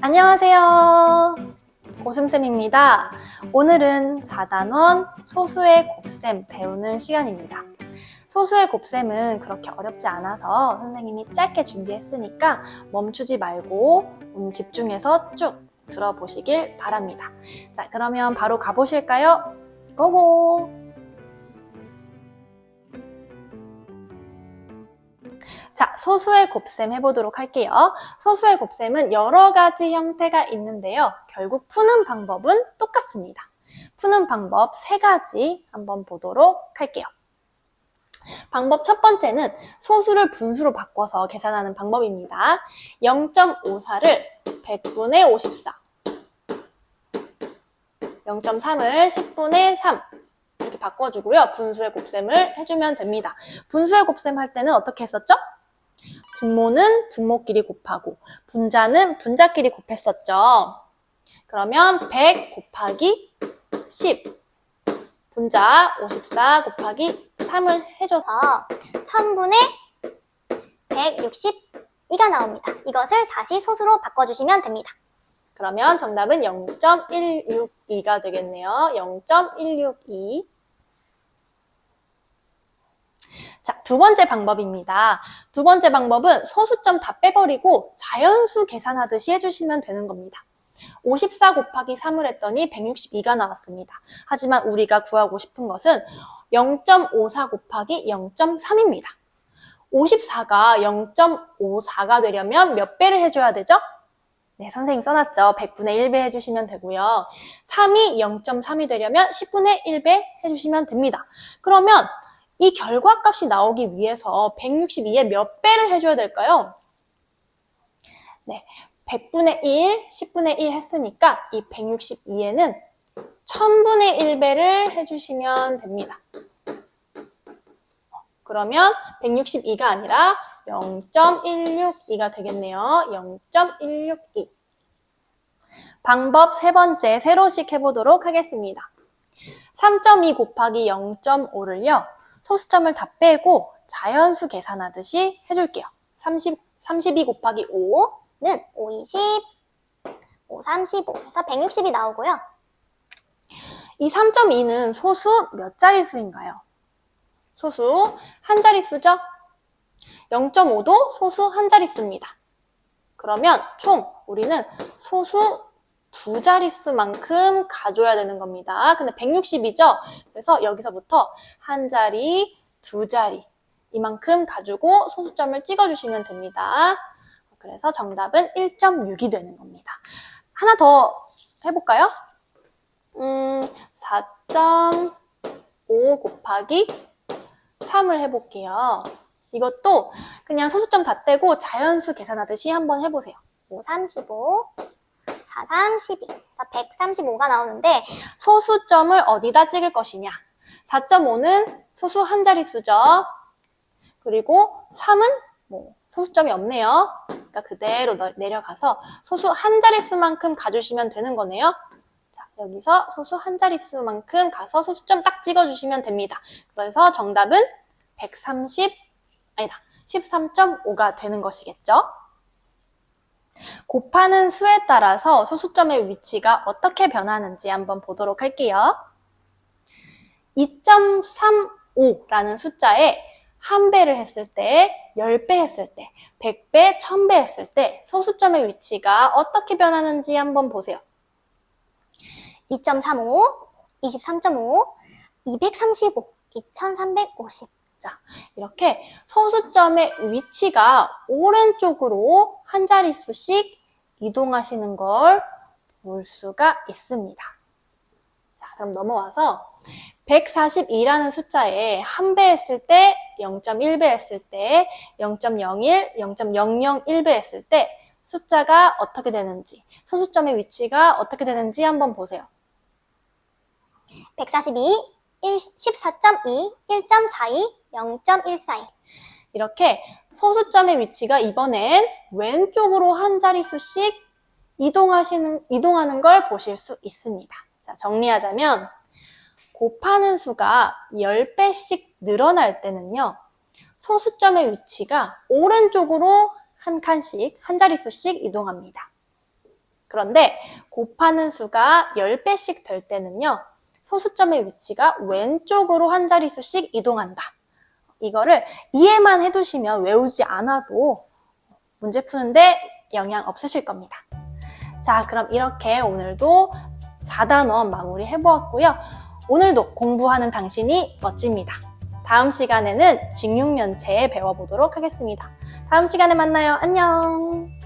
안녕하세요. 고슴쌤입니다. 오늘은 4단원 소수의 곱셈 배우는 시간입니다. 소수의 곱셈은 그렇게 어렵지 않아서 선생님이 짧게 준비했으니까 멈추지 말고 집중해서 쭉 들어보시길 바랍니다. 자, 그러면 바로 가보실까요? 고고! 자, 소수의 곱셈 해보도록 할게요. 소수의 곱셈은 여러 가지 형태가 있는데요. 결국 푸는 방법은 똑같습니다. 푸는 방법 3가지 한번 보도록 할게요. 방법 첫 번째는 소수를 분수로 바꿔서 계산하는 방법입니다. 0.54를 100분의 54, 0.3을 10분의 3 이렇게 바꿔주고요. 분수의 곱셈을 해주면 됩니다. 분수의 곱셈 할 때는 어떻게 했었죠? 분모는 분모끼리 곱하고 분자는 분자끼리 곱했었죠. 그러면 100 곱하기 10 분자 54 곱하기 3을 해줘서 1000분의 162가 나옵니다. 이것을 다시 소수로 바꿔주시면 됩니다. 그러면 정답은 0.162가 되겠네요. 0.162. 자, 두 번째 방법입니다. 두 번째 방법은 소수점 다 빼버리고 자연수 계산하듯이 해주시면 되는 겁니다. 54 곱하기 3을 했더니 162가 나왔습니다. 하지만 우리가 구하고 싶은 것은 0.54 곱하기 0.3입니다. 54가 0.54가 되려면 몇 배를 해줘야 되죠? 네, 선생님 써놨죠. 100분의 1배 해주시면 되고요. 3이 0.3이 되려면 10분의 1배 해주시면 됩니다. 그러면 이 결과값이 나오기 위해서 162에 몇 배를 해줘야 될까요? 네, 100분의 1, 10분의 1 했으니까 이 162에는 1000분의 1배를 해주시면 됩니다. 그러면 162가 아니라 0.162가 되겠네요. 0.162. 방법 세 번째 세로씩 해보도록 하겠습니다. 3.2 곱하기 0.5를요. 소수점을 다 빼고 자연수 계산하듯이 해줄게요. 32 곱하기 5는 5, 20, 5, 35 해서 160이 나오고요. 이 3.2는 소수 몇 자릿수인가요? 소수 한 자릿수죠? 0.5도 소수 한 자릿수입니다. 그러면 총 우리는 소수 2자릿수만큼 가져야 되는 겁니다. 근데 160이죠? 그래서 여기서부터 한 자리, 2자리 이만큼 가지고 소수점을 찍어주시면 됩니다. 그래서 정답은 1.6이 되는 겁니다. 하나 더 해볼까요? 4.5 곱하기 3을 해볼게요. 이것도 그냥 소수점 다 떼고 자연수 계산하듯이 한번 해보세요. 5, 35, 4, 32 해서 135가 나오는데 소수점을 어디다 찍을 것이냐. 4.5는 소수 한 자릿수죠. 그리고 3은 소수점이 없네요. 그러니까 그대로 내려가서 소수 한 자릿수만큼 가주시면 되는 거네요. 자, 여기서 소수 한 자릿수만큼 가서 소수점 딱 찍어주시면 됩니다. 그래서 정답은 13.5가 되는 것이겠죠. 곱하는 수에 따라서 소수점의 위치가 어떻게 변하는지 한번 보도록 할게요. 2.35라는 숫자에 1배를 했을 때, 10배 했을 때, 100배, 1000배 했을 때 소수점의 위치가 어떻게 변하는지 한번 보세요. 2.35, 23.5, 235, 2350. 자, 이렇게 소수점의 위치가 오른쪽으로 한 자릿수씩 이동하시는 걸 볼 수가 있습니다. 자, 그럼 넘어와서 142라는 숫자에 1배 했을 때, 0.1배 했을 때, 0.01, 0.001배 했을 때 숫자가 어떻게 되는지, 소수점의 위치가 어떻게 되는지 한번 보세요. 142, 14.2, 1.42, 0.142. 이렇게 소수점의 위치가 이번엔 왼쪽으로 한 자릿수씩 이동하는 걸 보실 수 있습니다. 자, 정리하자면 곱하는 수가 10배씩 늘어날 때는요. 소수점의 위치가 오른쪽으로 한 칸씩, 한 자릿수씩 이동합니다. 그런데 곱하는 수가 10배씩 될 때는요. 소수점의 위치가 왼쪽으로 한 자릿수씩 이동한다. 이거를 이해만 해두시면 외우지 않아도 문제 푸는데 영향 없으실 겁니다. 자, 그럼 이렇게 오늘도 4단원 마무리 해보았고요. 오늘도 공부하는 당신이 멋집니다. 다음 시간에는 직육면체 배워보도록 하겠습니다. 다음 시간에 만나요. 안녕!